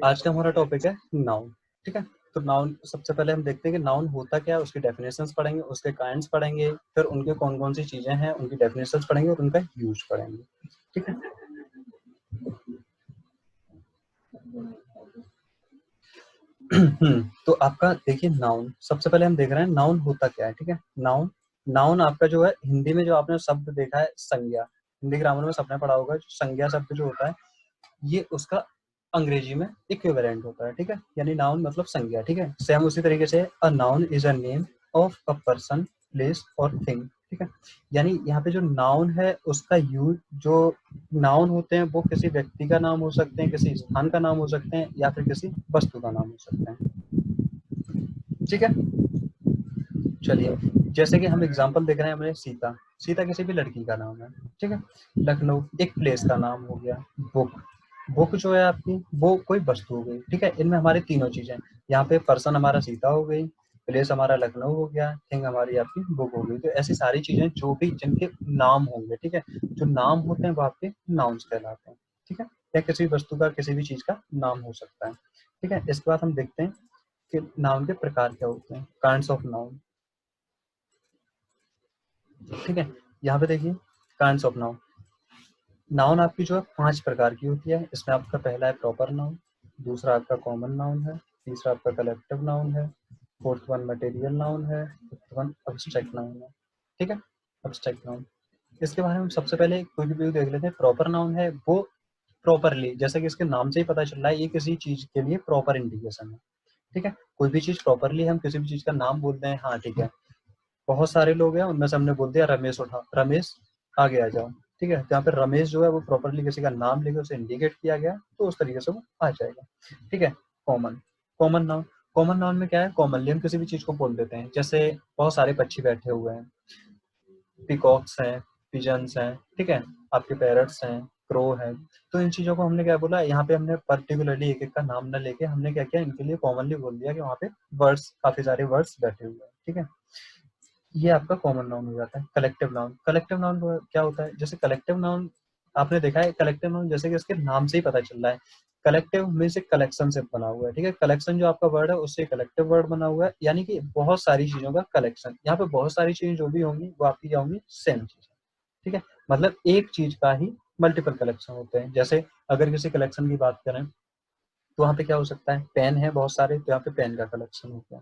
आज का हमारा टॉपिक है नाउन। ठीक है, तो नाउन सबसे पहले हम देखते हैं कि नाउन होता क्या है, उसकी डेफिनेशंस पढ़ेंगे, उसके काइंड्स पढ़ेंगे, फिर उनके कौन कौन सी चीजें हैं उनकी डेफिनेशंस पढ़ेंगे और उनका यूज पढ़ेंगे। ठीक है, तो आपका देखिए नाउन, सबसे पहले हम देख रहे हैं नाउन होता क्या है। ठीक है, नाउन नाउन आपका जो है हिंदी में जो आपने शब्द देखा है संज्ञा, हिंदी ग्रामर में सबने पढ़ा होगा, जो संज्ञा शब्द जो होता है ये उसका अंग्रेजी में इक्विवेलेंट होता है। ठीक है, यानी नाउन मतलब संज्ञा। ठीक है, सेम उसी तरीके से a noun is a name of a person, place और थिंग। ठीक है, यानी यहाँ पे जो नाउन है उसका यूज, जो नाउन होते हैं वो किसी व्यक्ति का नाम हो सकते हैं, किसी स्थान का नाम हो सकते हैं, या फिर किसी वस्तु का नाम हो सकते हैं। ठीक है, चलिए जैसे कि हम एग्जांपल देख रहे हैं, हमें सीता, सीता किसी भी लड़की का नाम है। ठीक है, लखनऊ एक प्लेस का नाम हो गया। बुक, बुक जो है आपकी वो कोई वस्तु हो गई। ठीक है, इनमें हमारी तीनों चीजें, यहाँ पे पर्सन हमारा सीता हो गई, प्लेस हमारा लखनऊ हो गया, थिंग हमारी आपकी बुक हो गई। तो ऐसी सारी चीजें जो भी जिनके नाम होंगे, ठीक है, जो नाम होते हैं वो आपके नाउन्स कहलाते हैं। ठीक है, या किसी वस्तु का किसी भी चीज का नाम हो सकता है। ठीक है, इसके बाद हम देखते हैं कि नाउन के प्रकार क्या होते हैं, काइंड्स ऑफ नाउन। ठीक है, यहाँ पे देखिए काइंड्स ऑफ नाउन। नाउन आपकी जो है 5 प्रकार की होती है। इसमें आपका पहला है प्रॉपर नाउन, दूसरा आपका कॉमन नाउन है, तीसरा आपका कलेक्टिव नाउन है, फोर्थ वन मटेरियल नाउन है, फिफ्थ वन अब्स्ट्रैक्ट नाउन है। ठीक है, अब्स्ट्रैक्ट नाउन, इसके बारे में सबसे पहले कोई भी व्यू देख लेते हैं। प्रॉपर नाउन है वो प्रॉपरली, जैसे कि इसके नाम से ही पता चल रहा है, ये किसी चीज के लिए प्रॉपर इंडिकेशन है। ठीक है, कोई भी चीज प्रॉपरली, हम किसी भी चीज का नाम बोलते हैं, हाँ ठीक है, बहुत सारे लोग हैं उनमें से हमने बोल दिया रमेश उठा, रमेश आगे आ जाओ। ठीक है, जहाँ पे रमेश जो है वो प्रॉपरली किसी का नाम लेके उसे इंडिकेट किया गया तो उस तरीके से वो आ जाएगा। ठीक है, common, common noun, common noun में क्या है, कॉमनली हम किसी भी चीज को बोल देते हैं। जैसे बहुत सारे पक्षी बैठे हुए हैं, पिकॉक्स हैं, पिजन्स हैं, ठीक है, आपके पैरट्स हैं, क्रो है। तो इन चीजों को हमने क्या बोला, यहाँ पे हमने पर्टिकुलरली एक एक का नाम न लेके हमने क्या किया, इनके लिए कॉमनली बोल दिया कि वहाँ पे वर्ड्स, काफी सारे वर्ड्स बैठे हुए हैं। ठीक है, ये आपका कॉमन नाउन हो जाता है। कलेक्टिव नाउन, कलेक्टिव नाउन क्या होता है, जैसे कलेक्टिव नाउन आपने देखा है, कलेक्टिव नाउन जैसे कि इसके नाम से ही पता चल रहा है, कलेक्टिव में से कलेक्शन से बना हुआ है। ठीक है, कलेक्शन जो आपका वर्ड है उससे कलेक्टिव वर्ड बना हुआ है, यानी कि बहुत सारी चीजों का कलेक्शन। यहाँ पे बहुत सारी चीजें जो भी होंगी वो आपकी क्या होंगी, सेम चीज। ठीक है, मतलब एक चीज का ही मल्टीपल कलेक्शन होते हैं। जैसे अगर किसी कलेक्शन की बात करें तो वहाँ पे क्या हो सकता है, पेन है बहुत सारे तो यहाँ पे पेन का कलेक्शन हो गया।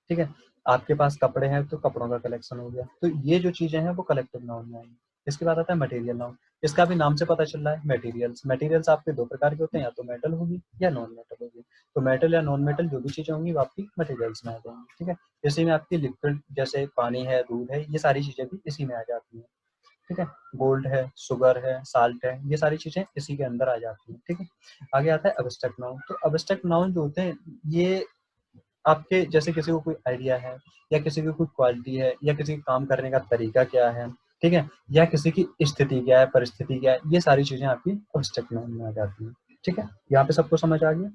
ठीक है, आपके पास कपड़े हैं तो कपड़ों का कलेक्शन हो गया। तो ये जो चीजें हैं वो कलेक्टिव नाउन में आएंगी। इसके बाद आता है मटेरियल नाउन, इसका भी नाम से पता चल रहा है मटेरियल्स। मटेरियल्स आपके दो प्रकार के होते हैं, या तो मेटल होगी या नॉन मेटल होगी। तो मेटल या नॉन मेटल जो भी चीजें होंगी वो आपकी मटेरियल्स में आ जाएंगी। ठीक है, इसी में आपकी लिक्विड जैसे पानी है, दूध है, ये सारी चीजें भी इसी में आ जाती हैं। ठीक है, गोल्ड है, शुगर है, साल्ट है, ये सारी चीजें इसी के अंदर आ जाती हैं। ठीक है, आगे आता है अब्स्ट्रैक्ट नाउन। तो अब्स्ट्रैक्ट नाउन जो होते हैं ये आपके, जैसे किसी को कोई आइडिया है, या किसी की कोई क्वालिटी है, या किसी के काम करने का तरीका क्या है, ठीक है, या किसी की स्थिति क्या है, परिस्थिति क्या है, ये सारी चीजें आपकी अब्स्ट्रैक्ट नाउन में आ जाती हैं। ठीक है, यहाँ पे सबको समझ आ गया।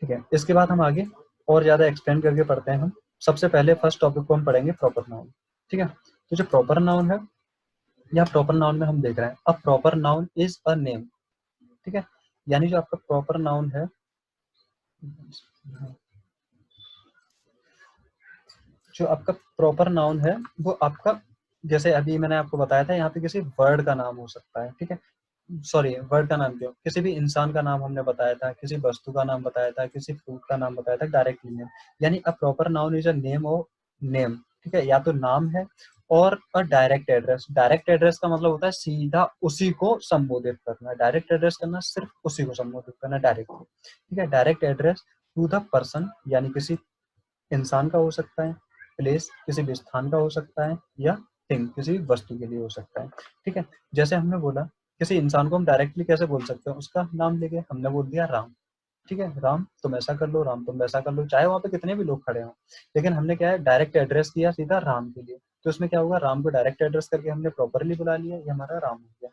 ठीक है, इसके बाद हम आगे और ज्यादा एक्सप्लेन करके पढ़ते हैं। हम सबसे पहले फर्स्ट टॉपिक को हम पढ़ेंगे प्रॉपर नाउन। ठीक है, तो जो प्रॉपर नाउन है, या प्रॉपर नाउन में हम देख रहे हैं a proper noun is a name. ठीक है, यानी जो आपका प्रॉपर नाउन है, जो आपका प्रॉपर नाउन है वो आपका, जैसे अभी मैंने आपको बताया था, यहाँ पे किसी वर्ड का नाम हो सकता है। ठीक है, सॉरी वर्ड का नाम क्यों, किसी भी इंसान का नाम हमने बताया था, किसी वस्तु का नाम बताया था, किसी फ्रूट का नाम बताया था, डायरेक्टली नेम। यानी a proper noun is a name और नेम। ठीक है, या तो नाम है, और अ डायरेक्ट एड्रेस, डायरेक्ट एड्रेस का मतलब होता है सीधा उसी को संबोधित करना। डायरेक्ट एड्रेस करना सिर्फ उसी को संबोधित करना, डायरेक्ट। ठीक है, direct address to the person, यानी किसी इंसान का हो सकता है, प्लेस किसी भी स्थान का हो सकता है, या थिंग किसी भी वस्तु के लिए हो सकता है। ठीक है, जैसे हमने बोला किसी इंसान को हम डायरेक्टली कैसे बोल सकते हैं, उसका नाम लेके हमने बोल दिया राम। ठीक है, राम तुम ऐसा कर लो, राम तुम वैसा कर लो, चाहे वहां पे कितने भी लोग खड़े हों, लेकिन हमने क्या है, डायरेक्ट एड्रेस किया सीधा राम के लिए। तो उसमें क्या होगा, राम को डायरेक्ट एड्रेस करके हमने प्रॉपरली बुला लिया, ये हमारा राम हो गया।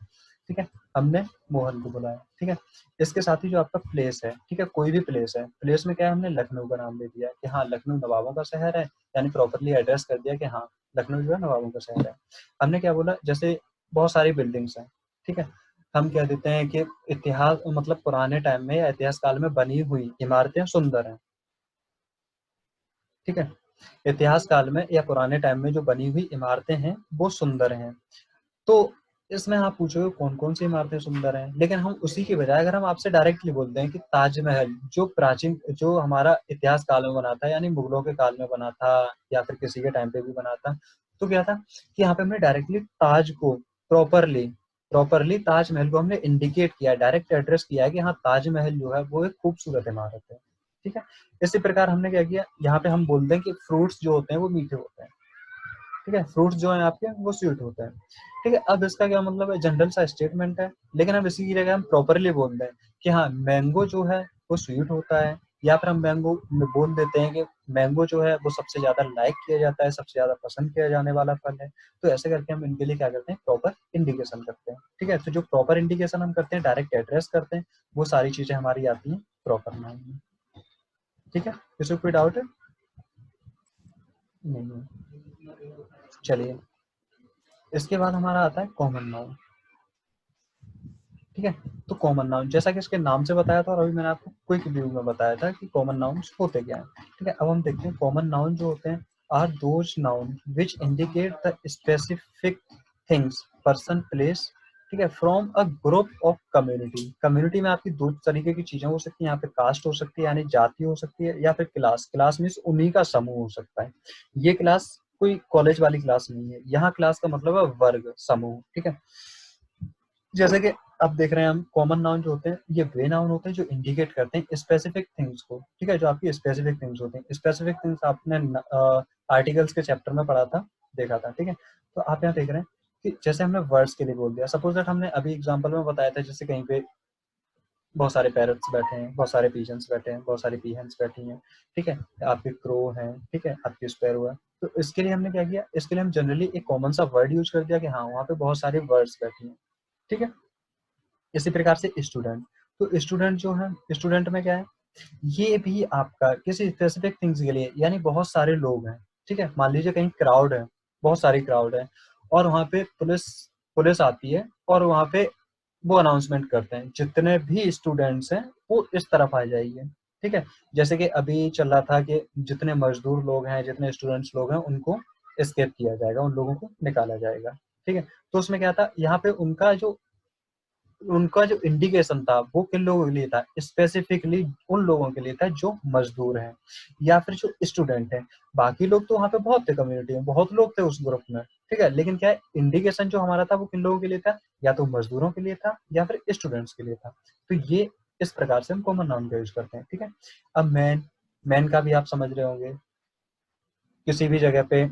ठीक है, हमने मोहन को बुलाया। ठीक है, इसके साथ ही जो आपका प्लेस है, ठीक है, कोई भी प्लेस है, प्लेस में क्या है, हमने लखनऊ का नाम ले दिया कि हाँ लखनऊ नवाबों का शहर है, यानी प्रॉपरली एड्रेस कर दिया कि हाँ लखनऊ जो है नवाबों का शहर है। हमने क्या बोला, जैसे बहुत सारी बिल्डिंग्स हैं, ठीक है, हम कह देते हैं कि इतिहास मतलब पुराने टाइम में या इतिहास काल में बनी हुई इमारतें सुंदर हैं, ठीक है। इतिहास काल में या पुराने टाइम में जो बनी हुई इमारतें हैं वो सुंदर हैं। तो इसमें आप पूछोगे कौन-कौन सी इमारतें सुंदर हैं, लेकिन हम उसी की बजाय अगर हम आपसे डायरेक्टली बोलते हैं कि ताजमहल जो प्राचीन जो हमारा इतिहास काल में बना था, यानी मुगलों के काल में बना था या फिर किसी के टाइम पे भी बना था, तो क्या था कि यहाँ पे हमने डायरेक्टली ताज को प्रॉपरली प्रॉपरली ताजमहल को हमने इंडिकेट किया है, डायरेक्ट एड्रेस किया है कि हाँ, ताजमहल जो है वो एक खूबसूरत इमारत है, ठीक है। इसी प्रकार हमने क्या किया, यहाँ पे हम बोलते हैं कि फ्रूट्स जो होते हैं वो मीठे होते हैं, ठीक है, फ्रूट्स जो है आपके वो स्वीट होते हैं, ठीक है। अब इसका क्या मतलब है, जनरल सा स्टेटमेंट है, लेकिन अब इसी की जगह हम प्रॉपरली बोल दें कि हाँ, मैंगो जो है वो स्वीट होता है, या फिर हम मैंगो में बोल देते हैं कि मैंगो जो है वो सबसे ज्यादा लाइक किया जाता है, सबसे ज्यादा पसंद किया जाने वाला फल है। तो ऐसे करके हम इनके लिए क्या करते हैं, प्रॉपर इंडिकेशन करते हैं, ठीक है। तो जो प्रॉपर इंडिकेशन हम करते हैं, डायरेक्ट एड्रेस करते हैं, वो सारी चीजें हमारी आती हैं प्रॉपर नाउन में, ठीक है। इसमें कोई डाउट है? नहीं है। चलिए, इसके बाद हमारा आता है कॉमन नाउन, ठीक है। तो कॉमन नाउन जैसा कि इसके नाम से बताया था और अभी मैंने आपको क्विक व्यू में बताया था कि कॉमन नाउन्स होते क्या हैं, ठीक है। अब हम देखते हैं कॉमन नाउन जो होते हैं are those noun which indicate the specific things, person, place, ठीक है, from a group of community. Community में आपकी दो तरीके की चीजें हो सकती हैं, यहाँ पे कास्ट हो सकती है यानी जाति हो सकती है, या फिर क्लास, क्लास मीन्स उन्हीं का समूह हो सकता है। ये क्लास कोई कॉलेज वाली क्लास नहीं है, यहाँ क्लास का मतलब है वर्ग, समूह, ठीक है। जैसे कि अब देख रहे हैं हम कॉमन नाउन जो होते हैं ये वे नाउन होते हैं जो इंडिकेट करते हैं स्पेसिफिक थिंग्स को, ठीक है, जो आपकी स्पेसिफिक थिंग्स होती हैं। स्पेसिफिक थिंग्स आपने आर्टिकल्स के चैप्टर में पढ़ा था, देखा था, ठीक है। तो आप यहाँ देख रहे हैं कि जैसे हमने वर्ड्स के लिए बोल दिया, सपोज दैट हमने अभी एग्जांपल में बताया था, जैसे कहीं पे बहुत सारे पैरट्स बैठे हैं, बहुत सारे पीजन्स बैठे हैं, बहुत सारी पीहन्स बैठी हैं, ठीक है, आपके क्रो हैं, ठीक है, आपकी स्पैरो है। तो इसके लिए हमने क्या किया, इसके लिए हम जनरली एक कॉमन सा वर्ड यूज कर दिया कि हाँ, वहाँ पे बहुत सारे वर्ड्स बैठी हैं, ठीक है। इसी प्रकार से स्टूडेंट, तो स्टूडेंट जो है, स्टूडेंट में क्या है, ये भी आपका किसी स्पेसिफिक थिंग्स के लिए, यानी बहुत सारे लोग हैं, ठीक है। मान लीजिए कहीं क्राउड है, बहुत सारी क्राउड है, और वहां पे पुलिस पुलिस आती है और वहां पे वो अनाउंसमेंट करते हैं जितने भी स्टूडेंट्स हैं वो इस तरफ आ जाइए, ठीक है। जैसे कि अभी चल रहा था कि जितने मजदूर लोग हैं, जितने स्टूडेंट्स लोग हैं, उनको एस्केप किया जाएगा, उन लोगों को निकाला जाएगा, ठीक है। तो उसमें क्या था, यहाँ पे उनका जो इंडिकेशन था वो किन लोगों के लिए था, स्पेसिफिकली उन लोगों के लिए था जो मजदूर हैं या फिर जो स्टूडेंट हैं। बाकी लोग तो वहाँ पे बहुत थे, कम्युनिटी में बहुत लोग थे उस ग्रुप में, ठीक है, लेकिन क्या है, इंडिकेशन जो हमारा था वो किन लोगों के लिए था, या तो मजदूरों के लिए था या फिर स्टूडेंट्स के लिए था। तो ये इस प्रकार से हम कॉमन नाउन का यूज करते हैं, ठीक है। अब मैन, मैन का भी आप समझ रहे होंगे, किसी भी जगह पे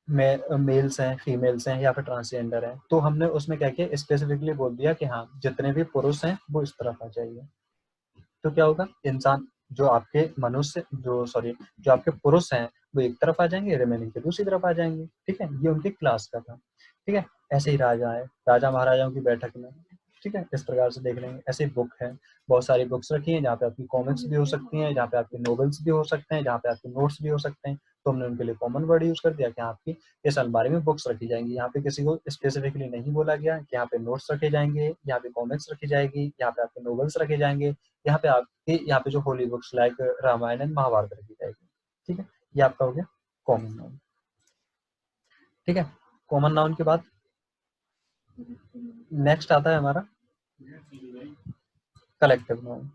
मेल्स हैं, फीमेल्स हैं या फिर ट्रांसजेंडर हैं, तो हमने उसमें क्या किया, स्पेसिफिकली बोल दिया कि हाँ, जितने भी पुरुष हैं वो इस तरफ आ जाइए। तो क्या होगा, इंसान जो आपके मनुष्य जो सॉरी जो आपके पुरुष हैं वो एक तरफ आ जाएंगे, रिमेनिंग के दूसरी तरफ आ जाएंगे, ठीक है। ये उनकी क्लास का था, ठीक है। ऐसे ही राजा है, राजा महाराजाओं की बैठक में, ठीक है, इस प्रकार से देख लेंगे। ऐसे बुक है, बहुत सारी बुक्स रखी हैं जहाँ पे आपकी कॉमिक्स भी हो सकती हैं, जहाँ पे आपके नॉवेल्स भी हो सकते हैं, जहाँ पे आपके नोट्स भी हो सकते हैं। तो हमने उनके लिए कॉमन वर्ड यूज कर दिया कि आपकी इस अलमारी में बुक्स रखी जाएंगी। यहाँ पे किसी को स्पेसिफिकली नहीं बोला गया कि यहाँ पे नोट्स रखे जाएंगे, यहाँ पे कॉमिक्स रखी जाएगी, यहाँ पे आपके नॉवेल्स रखे जाएंगे, यहाँ पे जो holy books like Ramayana and Mahabharata रखी जाएगी, ठीक है। ये आपका हो गया कॉमन नाउन, ठीक है। कॉमन नाउन के बाद नेक्स्ट आता है हमारा कलेक्टिव नाउन,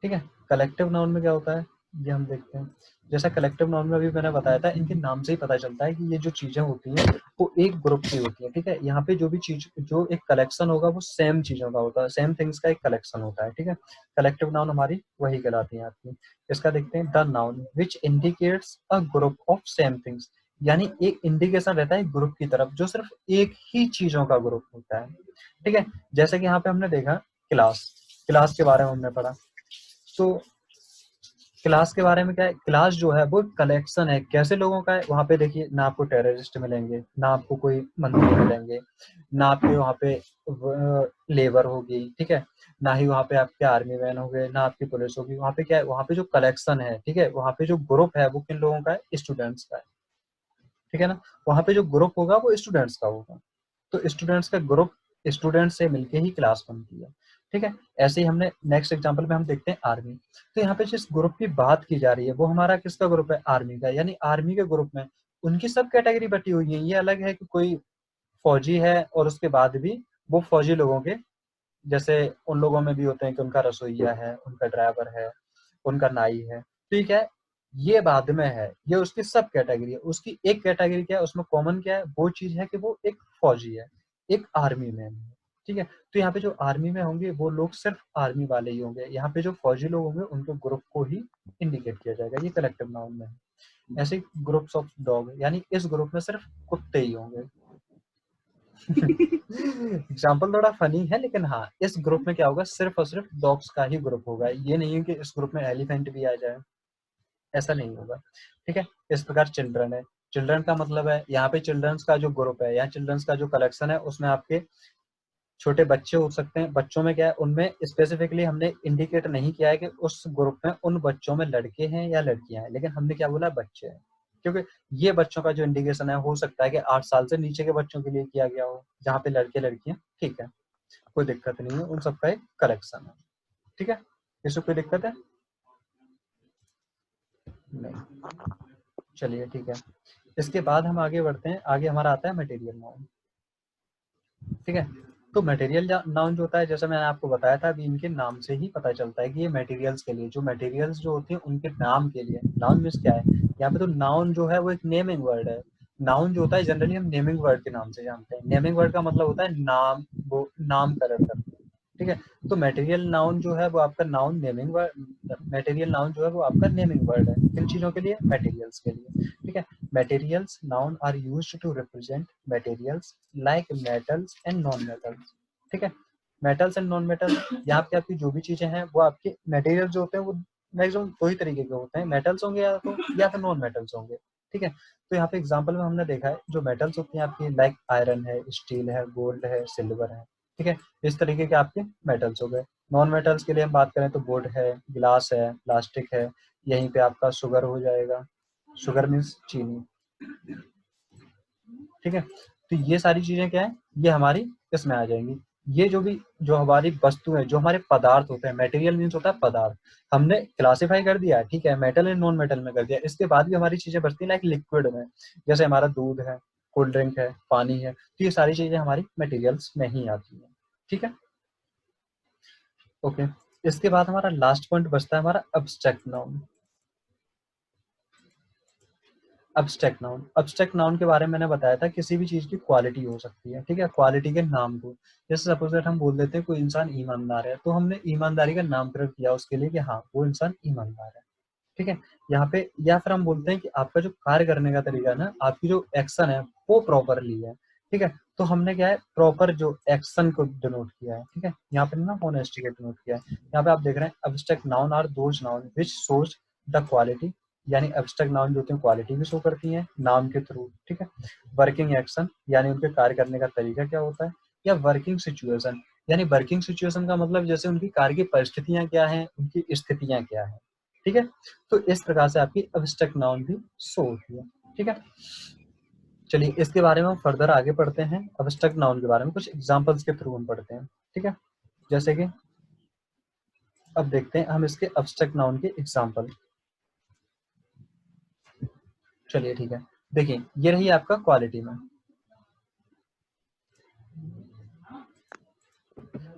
ठीक है। कलेक्टिव नाउन में क्या होता है, ये हम देखते हैं। जैसा कलेक्टिव नाउन में अभी मैंने बताया था, इनके नाम से ही पता चलता है कि ये जो चीजें होती हैं वो एक ग्रुप की होती है, ठीक है। यहाँ पे जो भी चीज, जो एक कलेक्शन होगा वो सेम चीजों का होता है, सेम थिंग्स का एक कलेक्शन होता है, ठीक है। कलेक्टिव नाउन हमारी वही कहलाती है आपकी। इसका देखते हैं, the noun which indicates a group of same things, यानी एक इंडिकेशन रहता है ग्रुप की तरफ जो सिर्फ एक ही चीजों का ग्रुप होता है, ठीक है। जैसे कि यहाँ पे हमने देखा क्लास, क्लास के बारे में हमने पढ़ा, तो क्लास के बारे में क्या है, क्लास जो है वो कलेक्शन है कैसे लोगों का है। वहां पे देखिए, ना आपको टेररिस्ट मिलेंगे, ना आपको कोई मंत्री मिलेंगे, ना आपके वहाँ पे लेबर होगी, ठीक है, ना ही वहाँ पे आपके आर्मी मैन होंगे, ना आपकी पुलिस होगी। वहाँ पे क्या है, वहाँ पे जो कलेक्शन है, ठीक है, वहाँ पे जो ग्रुप है वो किन लोगों का है, स्टूडेंट्स का है, ठीक है ना। वहाँ पे जो ग्रुप होगा वो स्टूडेंट्स का होगा। तो स्टूडेंट्स का ग्रुप स्टूडेंट से मिलके ही क्लास बनती है, ठीक है। ऐसे ही हमने नेक्स्ट एग्जांपल में हम देखते हैं आर्मी। तो यहाँ पे जिस ग्रुप की बात की जा रही है वो हमारा किसका ग्रुप है, आर्मी का। यानी आर्मी के ग्रुप में उनकी सब कैटेगरी बटी हुई है। ये अलग है कि कोई फौजी है और उसके बाद भी वो फौजी लोगों के जैसे उन लोगों में भी होते हैं कि उनका रसोइया है, उनका ड्राइवर है, उनका नाई है, ठीक है। ये बाद में है, ये उसकी सब कैटेगरी है। उसकी एक कैटेगरी क्या है, उसमें कॉमन क्या है, वो चीज है कि वो एक फौजी है, एक आर्मी मैन है, ठीक है। तो यहाँ पे जो आर्मी में होंगे वो लोग सिर्फ आर्मी वाले ही होंगे। यहाँ पे जो फौजी लोग होंगे उनके ग्रुप को ही इंडिकेट किया जाएगा, ये कलेक्टिव नाउन में है। ऐसे ग्रुप्स ऑफ डॉग, यानी इस ग्रुप में सिर्फ कुत्ते ही होंगे। एग्जाम्पल थोड़ा फनी है, लेकिन हाँ, इस ग्रुप में क्या होगा, सिर्फ और सिर्फ डॉग्स का ही ग्रुप होगा। ये नहीं है कि इस ग्रुप में एलिफेंट भी आ जाए, ऐसा नहीं होगा, ठीक है। इस प्रकार चिल्ड्रन है। चिल्ड्रन का मतलब है यहाँ पे चिल्ड्रंस का जो ग्रुप है या चिल्ड्रंस का जो कलेक्शन है उसमें आपके छोटे बच्चे हो सकते हैं। बच्चों में क्या है, उनमें स्पेसिफिकली हमने इंडिकेट नहीं किया है कि उस ग्रुप में उन बच्चों में लड़के हैं या लड़कियां हैं, लेकिन हमने क्या बोला, बच्चे हैं। क्योंकि ये बच्चों का जो इंडिकेशन है हो सकता है कि 8 साल से नीचे के बच्चों के लिए किया गया हो, जहाँ पे लड़के लड़कियां, ठीक है, कोई दिक्कत नहीं है, उन सबका एक कलेक्शन है, ठीक है। इसमें कोई दिक्कत है नहीं, चलिए ठीक है। इसके बाद हम आगे बढ़ते हैं। आगे हमारा आता है मटेरियल नाउन, ठीक है। तो मटेरियल नाउन जो होता है, जैसा मैंने आपको बताया था अभी, इनके नाम से ही पता चलता है कि ये मटेरियल्स के लिए, जो मटेरियल्स जो होती हैं उनके नाम के लिए। नाउन मीन्स क्या है, यहाँ पे तो नाउन जो है वो एक नेमिंग वर्ड है। नाउन जो होता है जनरली हम नेमिंग वर्ड के नाम से जानते हैं। नेमिंग वर्ड का मतलब होता है नाम, वो नामकरण करना, ठीक है। तो मटेरियल नाउन जो है वो आपका noun naming word, material noun जो है वो आपका नेमिंग वर्ड है। किन चीजों के लिए, मटेरियल्स के लिए, ठीक है। Materials noun are used to represent materials like metals and non metals, ठीक है। मेटल्स एंड नॉन मेटल, यहाँ पे आपकी जो भी चीजें हैं वो आपके मटेरियल जो होते हैं वो मैक्सिमम दो ही तरीके के होते हैं, मेटल्स होंगे या तो नॉन मेटल्स होंगे, ठीक है। तो यहाँ पे एग्जांपल में हमने देखा है जो मेटल्स होती हैं आपकी लाइक आयरन है, स्टील है, गोल्ड है, सिल्वर है, ठीक है। इस तरीके के आपके मेटल्स हो गए। नॉन मेटल्स के लिए हम बात करें तो वुड है, ग्लास है, प्लास्टिक है, यहीं पे आपका शुगर हो जाएगा। शुगर मीन्स चीनी, ठीक है। तो ये सारी चीजें क्या है, ये हमारी इसमें आ जाएंगी। ये जो भी जो हमारी वस्तु है, जो हमारे पदार्थ होते हैं, मटेरियल मीन्स होता है पदार्थ, हमने क्लासिफाई कर दिया, ठीक है, मेटल एंड नॉन मेटल में कर दिया। इसके बाद भी हमारी चीजें बचती है लाइक लिक्विड में, जैसे हमारा दूध है, कोल्ड ड्रिंक है, पानी है, तो ये सारी चीजें हमारी मटेरियल्स में ही आती है, ठीक है, ओके। इसके बाद हमारा लास्ट पॉइंट बचता है हमारा abstract noun. Abstract noun, abstract noun के बारे में मैंने बताया था, किसी भी चीज की क्वालिटी हो सकती है, ठीक है, क्वालिटी के नाम को। जैसे सपोज दैट हम बोल देते हैं कोई इंसान ईमानदार है, तो हमने ईमानदारी का नामकरण किया उसके लिए कि हाँ वो इंसान ईमानदार है, ठीक है। यहाँ पे या फिर हम बोलते हैं कि आपका जो कार्य करने का तरीका है ना, आपकी जो एक्शन है वो प्रॉपरली है, ठीक है। तो हमने क्या है, प्रॉपर जो एक्शन को डिनोट किया है, ठीक है। यहाँ पे ना ऑनेस्टी को डिनोट किया है। यहाँ पे आप देख रहे हैं abstract noun are those noun which shows the quality, यानी एब्स्ट्रैक्ट नाउन जो होती है क्वालिटी भी शो करती है नाम के थ्रू, ठीक है। वर्किंग एक्शन, यानी उनके कार्य करने का तरीका क्या होता है। या वर्किंग सिचुएशन, यानी वर्किंग सिचुएशन का मतलब जैसे उनकी कार्य की परिस्थितियां क्या है, उनकी स्थितियां क्या है, ठीक है। तो इस प्रकार से आपकी एब्स्ट्रैक्ट नाउन भी शो होती है, ठीक है। चलिए इसके बारे में हम फर्दर आगे पढ़ते हैं। एब्स्ट्रैक्ट नाउन के बारे में कुछ एग्जांपल्स के थ्रू हम पढ़ते हैं, ठीक है। जैसे कि अब देखते हैं हम इसके एब्स्ट्रैक्ट नाउन के एग्जांपल। चलिए ठीक है, देखिए ये रही आपका क्वालिटी में,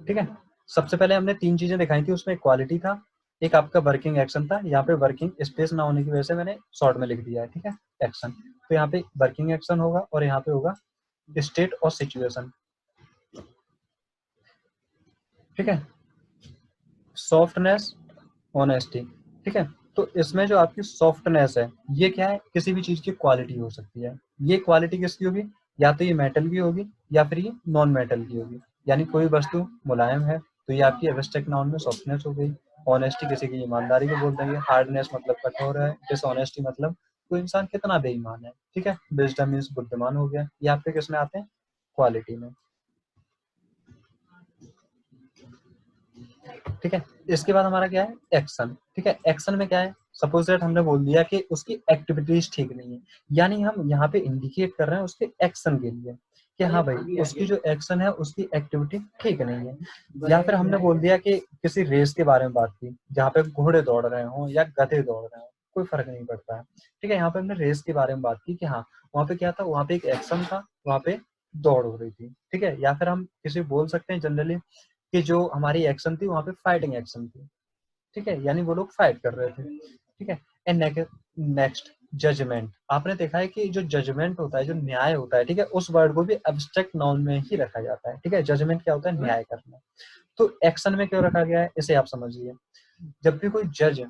ठीक है। सबसे पहले हमने तीन चीजें दिखाई थी, उसमें क्वालिटी था, एक आपका वर्किंग एक्शन था। यहाँ पे वर्किंग स्पेस ना होने की वजह से मैंने शॉर्ट में लिख दिया है, ठीक है, एक्शन। तो यहाँ पे वर्किंग एक्शन होगा और यहाँ पे होगा स्टेट और सिचुएशन, ठीक है। सॉफ्टनेस, ऑनेस्टी, ठीक है। तो इसमें जो आपकी सॉफ्टनेस है ये क्या है, किसी भी चीज की क्वालिटी हो सकती है। ये क्वालिटी किसकी होगी, या तो ये मेटल की होगी या फिर ये नॉन मेटल की होगी। यानी कोई वस्तु मुलायम है तो ये आपकी एब्स्ट्रैक्ट नाउन में सॉफ्टनेस हो गई। ऑनेस्टी किसी की ईमानदारी को बोल देंगे। हार्डनेस मतलब कठोर है। डिसऑनेस्टी मतलब कोई इंसान कितना बेईमान है, ठीक है। विजडम मीन्स बुद्धिमान हो गया। ये आपके किसमें आते हैं, क्वालिटी में, ठीक है। इसके बाद हमारा क्या है, एक्शन, ठीक है। एक्शन में क्या है, सपोज दैट हमने बोल दिया कि उसकी एक्टिविटीज ठीक नहीं है, यानी हम यहाँ पे इंडिकेट कर रहे हैं उसके एक्शन के लिए। कि हाँ भाई उसकी जो एक्शन है उसकी एक्टिविटी ठीक नहीं है। या फिर हमने बोल दिया कि किसी रेस के बारे में बात की जहाँ पे घोड़े दौड़ रहे हों या गधे दौड़ रहे हों, कोई फर्क नहीं पड़ता है। ठीक है, यहाँ पे हमने रेस के बारे में बात की कि हाँ वहाँ पे क्या था, वहाँ पे एक एक्शन था, वहाँ पे दौड़ हो रही थी। ठीक है, या फिर हम किसी बोल सकते हैं जनरली कि जो हमारी एक्शन थी वहाँ पे फाइटिंग एक्शन थी। ठीक है, यानी वो लोग फाइट कर रहे थे। ठीक है, एंड नेक्स्ट जजमेंट। आपने देखा है कि जो जजमेंट होता है, जो न्याय होता है, ठीक है, उस वर्ड को भी एब्स्ट्रैक्ट नाउन में ही रखा जाता है। ठीक है, जजमेंट क्या होता है, न्याय करना। तो एक्शन में क्यों रखा गया है इसे आप समझिए। जब भी कोई जज,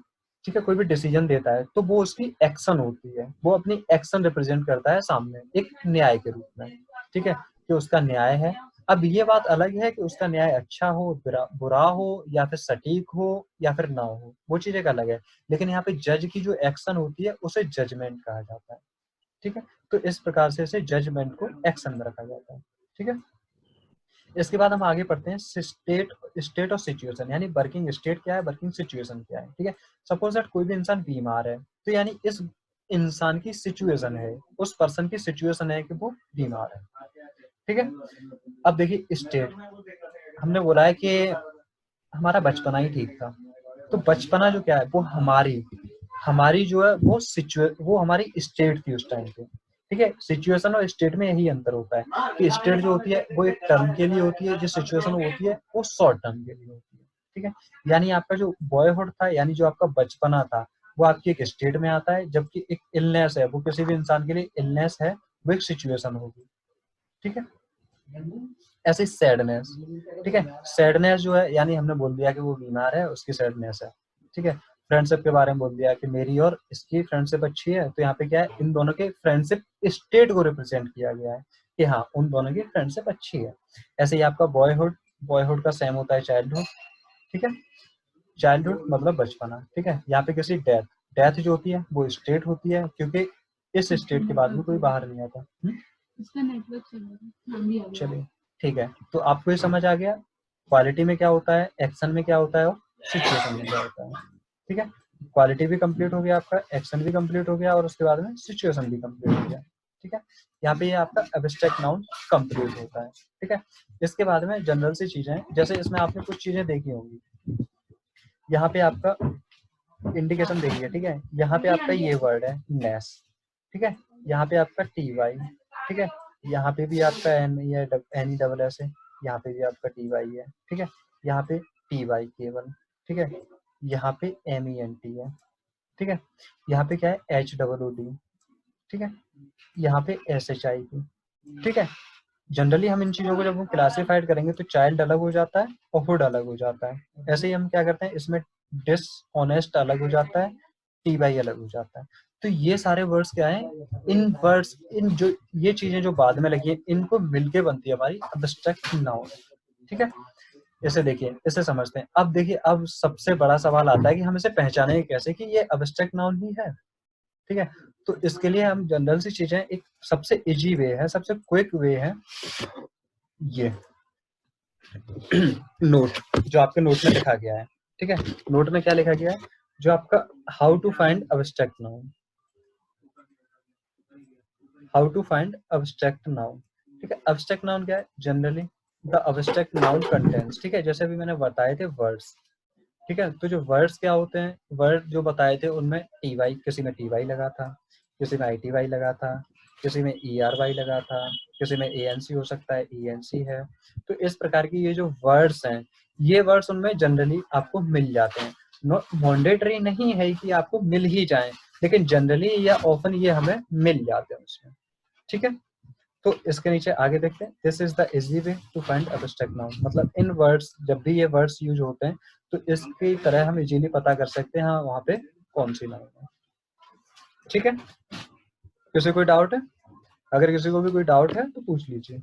ठीक है, कोई भी डिसीजन देता है तो वो उसकी एक्शन होती है, वो अपनी एक्शन रिप्रेजेंट करता है सामने एक न्याय के रूप में। ठीक है, कि उसका न्याय है। अब ये बात अलग है कि उसका न्याय अच्छा हो, बुरा हो, या फिर सटीक हो, या फिर ना हो, वो चीज एक अलग है। लेकिन यहाँ पे जज की जो एक्शन होती है उसे जजमेंट कहा जाता है। ठीक है, तो इस प्रकार से इसे जजमेंट को एक्शन में रखा जाता है। ठीक है, इसके बाद हम आगे पढ़ते हैं स्टेट। स्टेट और सिचुएशन, यानी वर्किंग स्टेट क्या है, वर्किंग सिचुएशन क्या है। ठीक है, सपोज दैट कोई भी इंसान बीमार है, तो यानी इस इंसान की सिचुएशन है, उस पर्सन की सिचुएशन है कि वो बीमार है। ठीक है, अब देखिए स्टेट, हमने बोला है कि हमारा बचपना ही ठीक था। तो बचपना जो क्या है, वो हमारी हमारी जो है वो हमारी स्टेट थी उस टाइम पे। ठीक है, सिचुएशन और स्टेट में यही अंतर होता है कि स्टेट जो होती है वो एक टर्म के लिए होती है, जो सिचुएशन होती है वो शॉर्ट टर्म के लिए होती है। ठीक है, यानी आपका जो बॉयहुड था, यानी जो आपका बचपना था, वो आपकी एक स्टेट में आता है, जबकि एक इलनेस है, वो किसी भी इंसान के लिए इलनेस है, वो एक सिचुएशन होगी। ठीक है, ऐसे सैडनेस। ठीक है, सैडनेस जो है, यानी हमने बोल दिया कि वो बीमार है, उसकी सैडनेस है। ठीक है, फ्रेंडशिप के बारे में बोल दिया कि मेरी और इसकी फ्रेंडशिप अच्छी है, तो यहाँ पे क्या है, इन दोनों के फ्रेंडशिप स्टेट को रिप्रेजेंट किया गया है कि हाँ उन दोनों की फ्रेंडशिप अच्छी है। ऐसे ही आपका बॉयहुड, बॉयहुड का सेम होता है चाइल्डहुड। ठीक है, चाइल्डहुड मतलब बचपना। ठीक है, यहाँ पे किसी डेथ, डेथ जो होती है वो स्टेट होती है, क्योंकि इस स्टेट के बाद में कोई बाहर नहीं आता। इसका नेटवर्क चलिए ठीक है, तो आपको ये समझ आ गया क्वालिटी में क्या होता है, एक्शन में क्या होता है और सिचुएशन में क्या होता है। ठीक है, क्वालिटी भी कंप्लीट हो गया आपका, एक्शन भी कंप्लीट हो गया, और उसके बाद में सिचुएशन भी कंप्लीट हो गया। ठीक है, यहाँ पे ये आपका एब्स्ट्रैक्ट नाउन कंप्लीट होता है। ठीक है, इसके बाद में जनरल सी चीजें, जैसे इसमें आपने कुछ चीजें देखी होंगी, यहाँ पे आपका इंडिकेशन देखिए। ठीक है, यहाँ पे आपका ये वर्ड है नेस। ठीक है, यहाँ पे आपका टी वाई। ठीक है, यहाँ पे भी आपका एन, ये एन ई डबल एस है, यहाँ पे भी आपका टी वाई है। ठीक है, यहाँ पे टी वाई केवल। ठीक है, यहाँ पे एम ई एन टी है। ठीक है, यहाँ पे क्या है, एच डबल ओ डी। ठीक है, यहाँ पे एस एच आई टी। ठीक है, जनरली हम इन चीजों को जब हम क्लासिफाइड करेंगे तो चाइल्ड अलग हो जाता है और हुड अलग हो जाता है। ऐसे ही हम क्या करते हैं, इसमें डिसऑनेस्ट अलग हो जाता है, टी वाई अलग हो जाता है। तो ये सारे वर्ड्स क्या है, इन वर्ड्स, इन जो ये चीजें जो बाद में लगी है, इनको मिलके बनती है हमारी एब्स्ट्रैक्ट नाउन। ठीक है, इसे देखिए, इसे समझते हैं। अब देखिए, अब सबसे बड़ा सवाल आता है कि हम इसे पहचानेंगे कैसे कि ये एब्स्ट्रैक्ट नाउन ही है। ठीक है, तो इसके लिए हम जनरल सी चीजें, एक सबसे इजी वे है, सबसे क्विक वे है ये नोट, जो आपके नोट में लिखा गया है। ठीक है, नोट में क्या लिखा गया है, जो आपका how to find abstract noun, how to find abstract noun. ठीक है, एब्स्ट्रैक्ट नाउन क्या है, generally the abstract noun contents. ठीक है, जैसे अभी मैंने बताए थे वर्ड्स। ठीक है, तो जो वर्ड्स क्या होते हैं, वर्ड जो बताए थे उनमें टी वाई, किसी में टी वाई लगा था, किसी में आई टी वाई लगा था, किसी में ई आर वाई लगा था, किसी में ए एन सी हो सकता है, ई एन सी है। तो इस प्रकार की ये जो वर्ड्स हैं, ये वर्ड्स उनमें जनरली आपको मिल जाते हैं। मैंडेटरी नहीं है कि आपको मिल ही जाए, लेकिन जनरली या ऑफन ये हमें मिल जाते हैं उसमें। ठीक है, तो इसके नीचे आगे देखते हैं, this is the easy way to find abstract noun. मतलब इन वर्ड्स, जब भी ये वर्ड्स यूज होते हैं तो इसकी तरह हम इजीली पता कर सकते हैं हाँ वहाँ पे कौन सी नाउन है। ठीक है, किसी कोई डाउट है? अगर किसी को भी कोई डाउट है तो पूछ लीजिए।